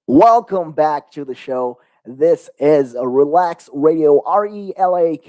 Welcome back to the show. This is a Relax Radio, RELAKS,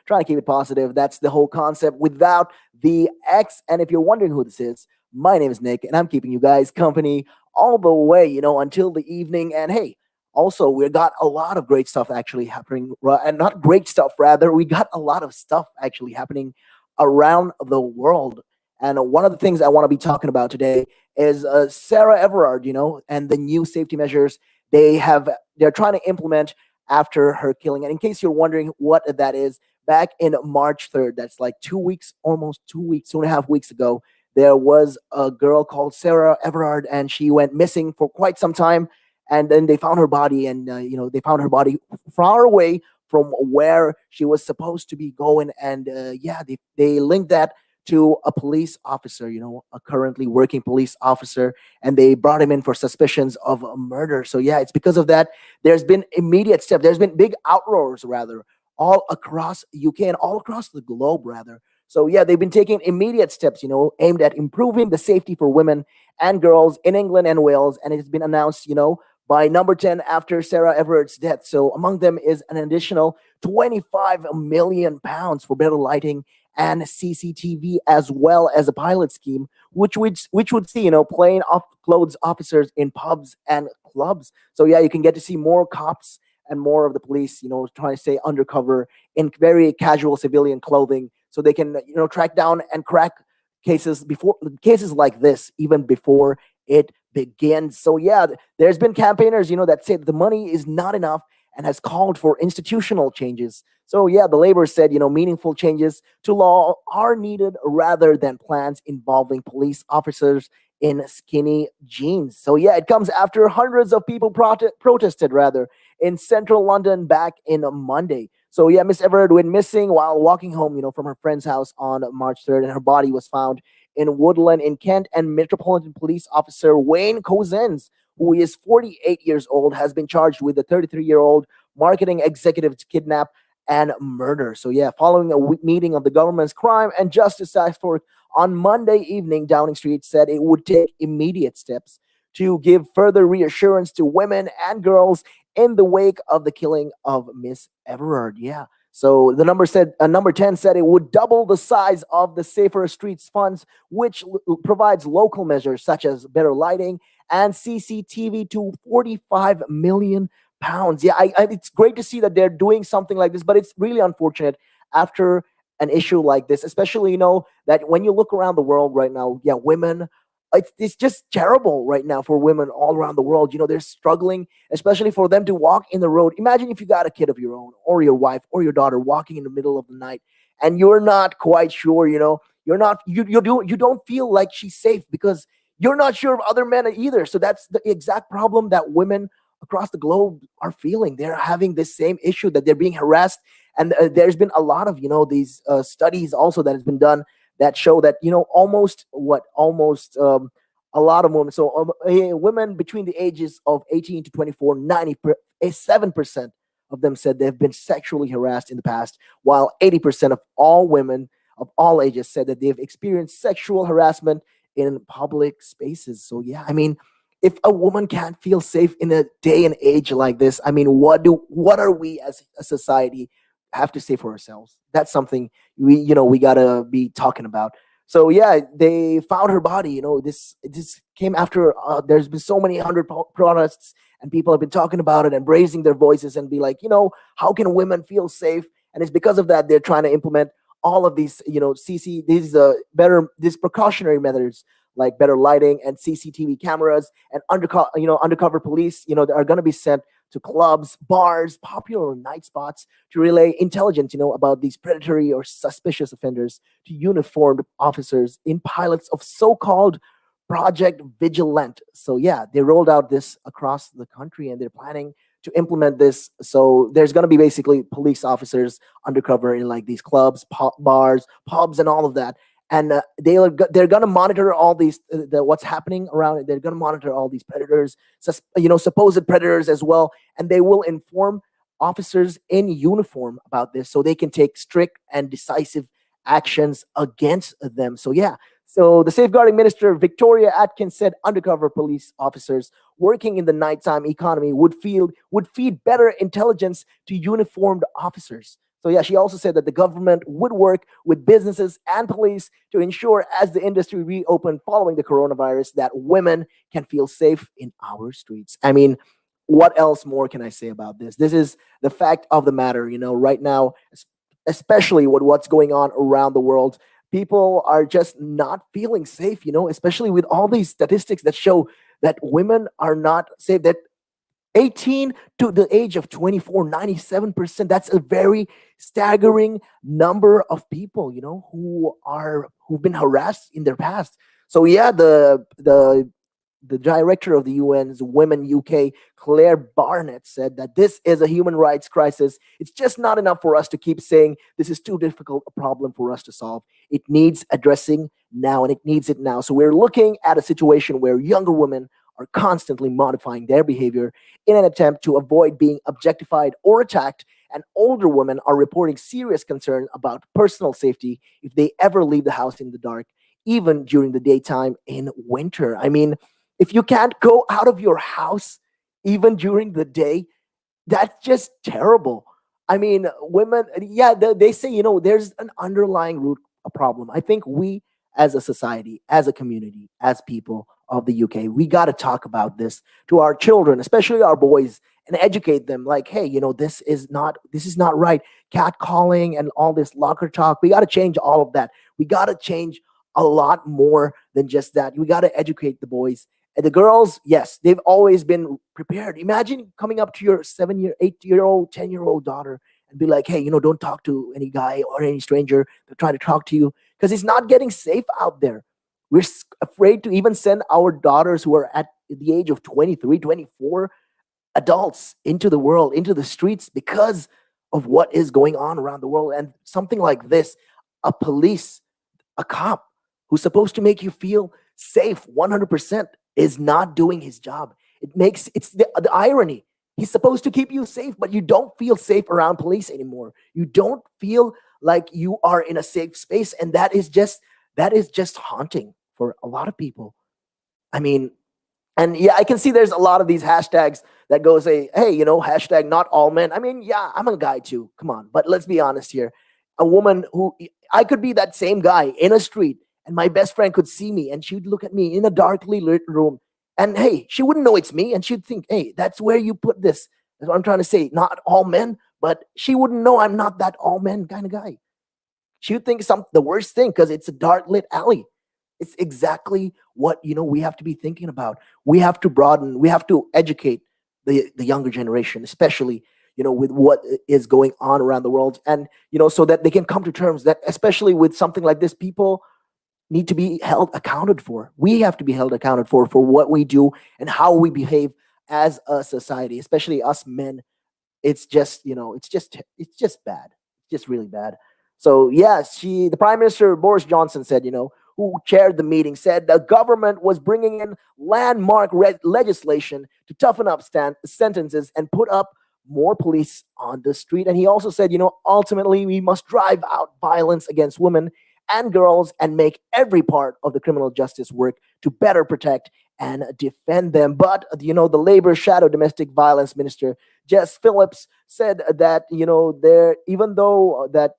trying to keep it positive. That's the whole concept without the X. And if you're wondering who this is, my name is Nick, and I'm keeping you guys company all the way, until the evening. And hey, also, we got a lot of great stuff actually happening, and not great stuff, rather, we got a lot of stuff actually happening around the world. And one of the things I want to be talking about today is Sarah Everard, and the new safety measures they're trying to implement after her killing. And in case you're wondering what that is, back in March 3rd, that's like 2 weeks, almost 2 weeks, 2.5 weeks ago, there was a girl called Sarah Everard, and she went missing for quite some time. And then they found her body, and they found her body far away from where she was supposed to be going. And yeah, they linked that to a police officer, a currently working police officer, and they brought him in for suspicions of a murder. So yeah, it's because of that. There's been immediate steps. There's been big outroars, rather, all across UK and all across the globe, rather. So yeah, they've been taking immediate steps, aimed at improving the safety for women and girls in England and Wales, and it's been announced, by number 10 after Sarah Everard's death. So among them is an additional 25 million pounds for better lighting and CCTV, as well as a pilot scheme, which would see plain off clothes officers in pubs and clubs. So yeah, you can get to see more cops and more of the police, trying to stay undercover in very casual civilian clothing, so they can track down and crack cases like this even before it begins. So yeah, there's been campaigners, that say that the money is not enough and has called for institutional changes. So yeah, the Labour said, meaningful changes to law are needed rather than plans involving police officers in skinny jeans. So yeah, it comes after hundreds of people protested, rather, in central London back in Monday. So yeah, Miss Everard went missing while walking home, from her friend's house on March 3rd, and her body was found in Woodland in Kent. And Metropolitan Police Officer Wayne Cousins, who is 48 years old, has been charged with a 33-year-old marketing executive's kidnap and murder. So yeah, following a meeting of the government's crime and justice task force on Monday evening, Downing Street said it would take immediate steps to give further reassurance to women and girls in the wake of the killing of Miss Everard. Yeah. So the number 10 said it would double the size of the Safer Streets funds, which provides local measures such as better lighting and CCTV, to 45 million pounds. Yeah, it's great to see that they're doing something like this, but it's really unfortunate after an issue like this, especially, that when you look around the world right now, yeah, women, it's just terrible right now for women all around the world. They're struggling, especially for them to walk in the road. Imagine if you got a kid of your own, or your wife or your daughter, walking in the middle of the night, and you're not quite sure, you're not, you don't feel like she's safe because you're not sure of other men either. So that's the exact problem that women across the globe are feeling. They're having this same issue, that they're being harassed. And there's been a lot of, these studies also that has been done that show that, almost a lot of women. So women between the ages of 18 to 24, 97% of them said they've been sexually harassed in the past, while 80% of all women of all ages said that they've experienced sexual harassment in public spaces. So yeah, I mean, if a woman can't feel safe in a day and age like this, I mean, what are we as a society have to say for ourselves? That's something we gotta be talking about. So yeah, they found her body. This came after there's been so many hundred protests, and people have been talking about it and raising their voices and be like, how can women feel safe? And it's because of that they're trying to implement all of these, these these precautionary methods, like better lighting and CCTV cameras, and undercover police, that are going to be sent to clubs, bars, popular night spots to relay intelligence, about these predatory or suspicious offenders to uniformed officers in pilots of so-called Project Vigilant. So yeah, they rolled out this across the country, and they're planning to implement this. So there's going to be basically police officers undercover in like these clubs, bars, pubs, and all of that. And they're going to monitor all these what's happening around it. They're going to monitor all these predators, supposed predators as well, and they will inform officers in uniform about this, so they can take strict and decisive actions against them. So yeah, So the safeguarding minister Victoria Atkins said undercover police officers working in the nighttime economy would feed better intelligence to uniformed officers. So yeah, she also said that the government would work with businesses and police to ensure as the industry reopened following the coronavirus that women can feel safe in our streets. I mean, what else more can I say about this? This is the fact of the matter, right now, especially with what's going on around the world. People are just not feeling safe, especially with all these statistics that show that women are not safe, that 18 to the age of 24, 97%. That's a very staggering number of people, who've been harassed in their past. So yeah, the director of the UN's Women UK, Claire Barnett, said that this is a human rights crisis. It's just not enough for us to keep saying this is too difficult a problem for us to solve. It needs addressing now, and it needs it now. So we're looking at a situation where younger women are constantly modifying their behavior in an attempt to avoid being objectified or attacked, and older women are reporting serious concern about personal safety if they ever leave the house in the dark, even during the daytime in winter. I mean, if you can't go out of your house even during the day, that's just terrible. I mean, women, yeah, they say, there's an underlying root problem. I think we as a society, as a community, as people of the UK, we got to talk about this to our children, especially our boys, and educate them like, hey, this is not right. Catcalling and all this locker talk. We got to change all of that. We got to change a lot more than just that. We got to educate the boys. And the girls, yes, they've always been prepared. Imagine coming up to your 7-year, 8-year-old, 10-year-old daughter and be like, hey, don't talk to any guy or any stranger. They're trying to talk to you because it's not getting safe out there. We're afraid to even send our daughters who are at the age of 23, 24, adults into the world, into the streets because of what is going on around the world. And something like this, a cop who's supposed to make you feel safe 100% is not doing his job. It's the irony. He's supposed to keep you safe, but you don't feel safe around police anymore. You don't feel like you are in a safe space, and that is just haunting for a lot of people. I mean, and yeah, I can see there's a lot of these hashtags that go say, hey, hashtag not all men. I mean, yeah, I'm a guy too. Come on. But let's be honest here. A woman who I could be that same guy in a street, and my best friend could see me and she'd look at me in a darkly lit room. And hey, she wouldn't know it's me. And she'd think, hey, that's where you put this. That's what I'm trying to say. Not all men, but she wouldn't know I'm not that all men kind of guy. She would think the worst thing because it's a dark lit alley. It's exactly what we have to be thinking about. We have to broaden. We have to educate the younger generation, especially with what is going on around the world, and so that they can come to terms that, especially with something like this, people need to be held accounted for. We have to be held accounted for what we do and how we behave as a society, especially us men. It's just bad. It's just really bad. So yeah, the Prime Minister Boris Johnson said, who chaired the meeting, said the government was bringing in landmark legislation to toughen up sentences and put up more police on the street. And he also said, ultimately we must drive out violence against women and girls and make every part of the criminal justice work to better protect and defend them. But the Labor shadow domestic violence minister Jess Phillips said that there, even though that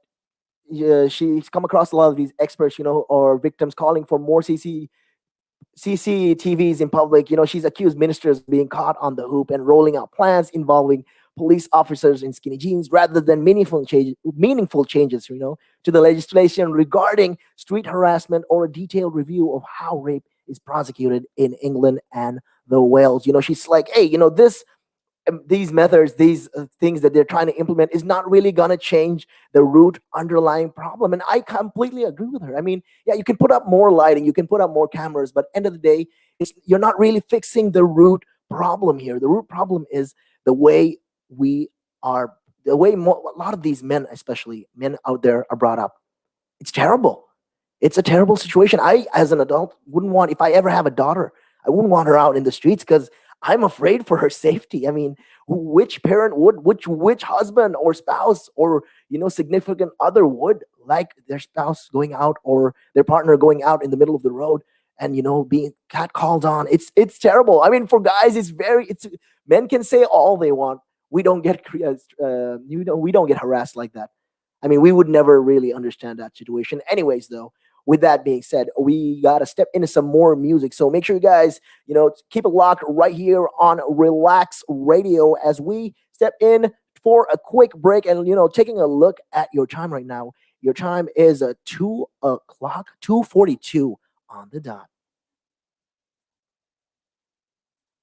she's come across a lot of these experts, or victims calling for more CCTVs in public. She's accused ministers of being caught on the hoop and rolling out plans involving police officers in skinny jeans rather than meaningful changes, to the legislation regarding street harassment or a detailed review of how rape is prosecuted in England and the Wales. She's like, hey, these methods, these things that they're trying to implement is not really going to change the root underlying problem. And I completely agree with her. I mean, yeah, you can put up more lighting, you can put up more cameras, but end of the day, you're not really fixing the root problem here. The root problem is the way we are, a lot of these men, especially men out there, are brought up. It's terrible. It's a terrible situation. I, as an adult, wouldn't want, if I ever have a daughter, I wouldn't want her out in the streets because I'm afraid for her safety. I mean, which parent would, which husband or spouse or significant other would like their spouse going out or their partner going out in the middle of the road and being catcalled on. It's terrible. I mean, for guys, it's men can say all they want. We don't get we don't get harassed like that. I mean, we would never really understand that situation. Anyways, though, with that being said, we gotta step into some more music. So make sure you guys, keep a lock right here on Relax Radio as we step in for a quick break. And taking a look at your time right now, your time is 2 o'clock, 2:42 on the dot.